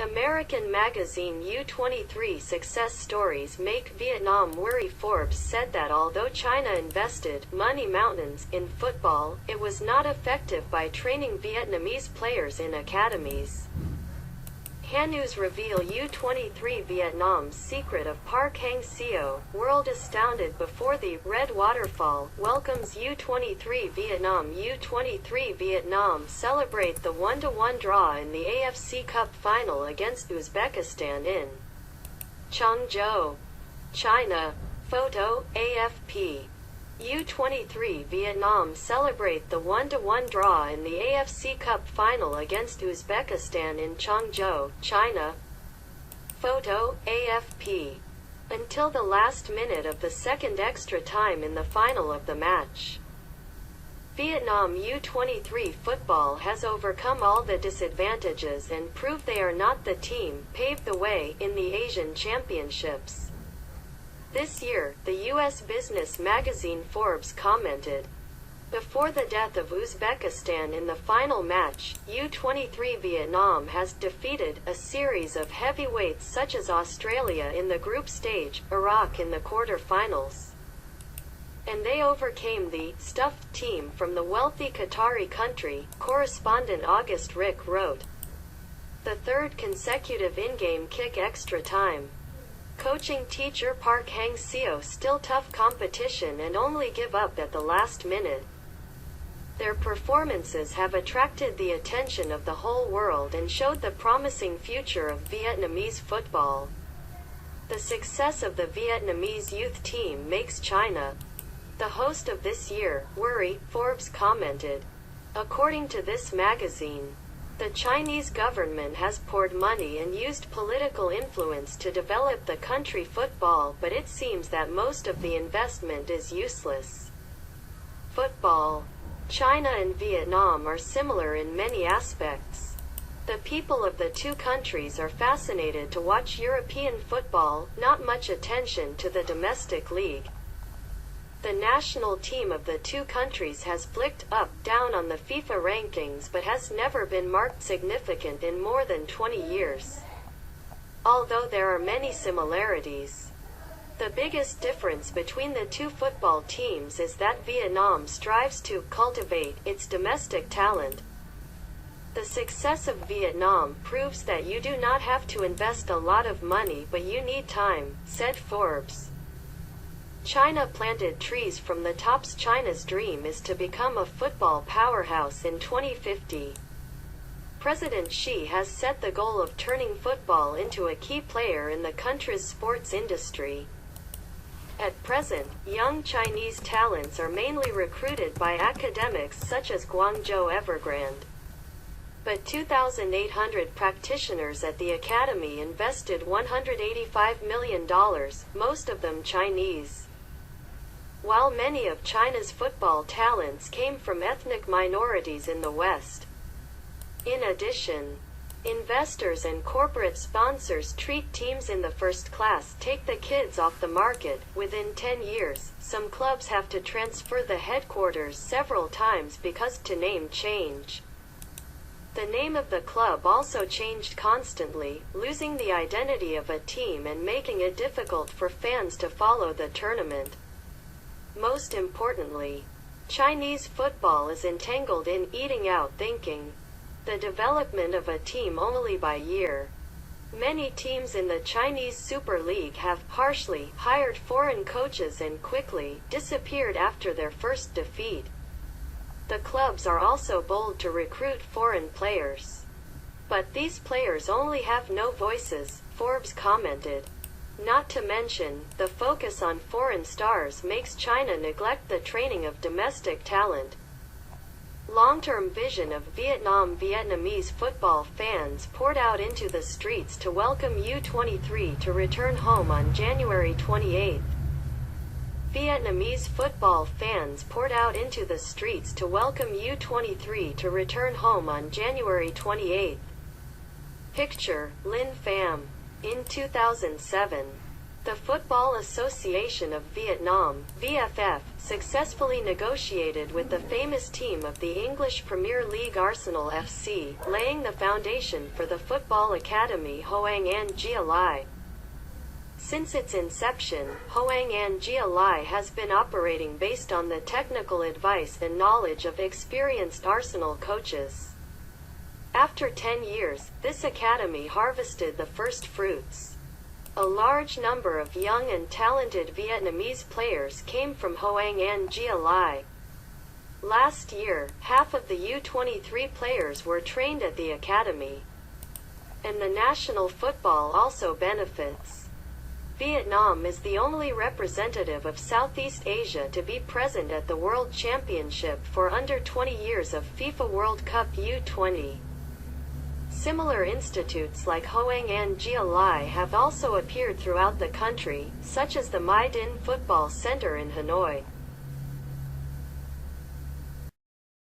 American magazine U23 Success Stories Make Vietnam Worry. Forbes said that although China invested money mountains in football, it was not effective by training Vietnamese players in academies. Hanews reveal U23 Vietnam's secret of Park Hang-seo. World astounded before the Red Waterfall welcomes U23 Vietnam. U23 Vietnam celebrate the 1-1 draw in the AFC Cup final against Uzbekistan in Changzhou, China. Photo, AFP. U23 Vietnam celebrate the 1-1 draw in the AFC Cup final against Uzbekistan in Changzhou, China. Photo, AFP. Until the last minute of the second extra time in the final of the match, Vietnam U23 football has overcome all the disadvantages and proved they are not the team paved the way in the Asian Championships. This year, the U.S. business magazine Forbes commented, "Before the death of Uzbekistan in the final match, U23 Vietnam has defeated a series of heavyweights such as Australia in the group stage, Iraq in the quarter-finals. And they overcame the stuffed team from the wealthy Qatari country," correspondent August Rick wrote. The third consecutive in-game kick extra time. Coaching teacher Park Hang-seo still tough competition and only give up at the last minute. Their performances have attracted the attention of the whole world and showed the promising future of Vietnamese football. The success of the Vietnamese youth team makes China the host of this year worry, Forbes commented. According to this magazine, the Chinese government has poured money and used political influence to develop the country football, but it seems that most of the investment is useless. Football. China and Vietnam are similar in many aspects. The people of the two countries are fascinated to watch European football, not much attention to the domestic league. The national team of the two countries has flicked up, down on the FIFA rankings but has never been marked significant in more than 20 years. Although there are many similarities, the biggest difference between the two football teams is that Vietnam strives to cultivate its domestic talent. The success of Vietnam proves that you do not have to invest a lot of money but you need time, said Forbes. China planted trees from the tops. China's dream is to become a football powerhouse in 2050. President Xi has set the goal of turning football into a key player in the country's sports industry. At present, young Chinese talents are mainly recruited by academics such as Guangzhou Evergrande. But 2,800 practitioners at the academy invested $185 million, most of them Chinese. While many of China's football talents came from ethnic minorities in the West. In addition, investors and corporate sponsors treat teams in the first class, take the kids off the market. Within 10 years, some clubs have to transfer the headquarters several times because to name change. The name of the club also changed constantly, losing the identity of a team and making it difficult for fans to follow the tournament. Most importantly, Chinese football is entangled in eating out thinking. The development of a team only by year. Many teams in the Chinese Super League have harshly hired foreign coaches and quickly disappeared after their first defeat. The clubs are also bold to recruit foreign players. But these players only have no voices, Forbes commented. Not to mention, the focus on foreign stars makes China neglect the training of domestic talent. Long-term vision of Vietnam. Vietnamese football fans poured out into the streets to welcome U23 to return home on January 28. Vietnamese football fans poured out into the streets to welcome U23 to return home on January 28. Picture, Lin Pham. In 2007, The Football Association of Vietnam, VFF, successfully negotiated with the famous team of the English Premier League Arsenal FC, laying the foundation for the football academy Hoang An Gia Lai. Since its inception, Hoang An Gia Lai has been operating based on the technical advice and knowledge of experienced Arsenal coaches. After 10 years, this academy harvested the first fruits. A large number of young and talented Vietnamese players came from Hoang An Gia Lai. Last year, half of the U23 players were trained at the academy. And the national football also benefits. Vietnam is the only representative of Southeast Asia to be present at the World Championship for under 20 years of FIFA World Cup U20. Similar institutes like Hoang An Gia Lai have also appeared throughout the country, such as the Mai Dinh Football Center in Hanoi.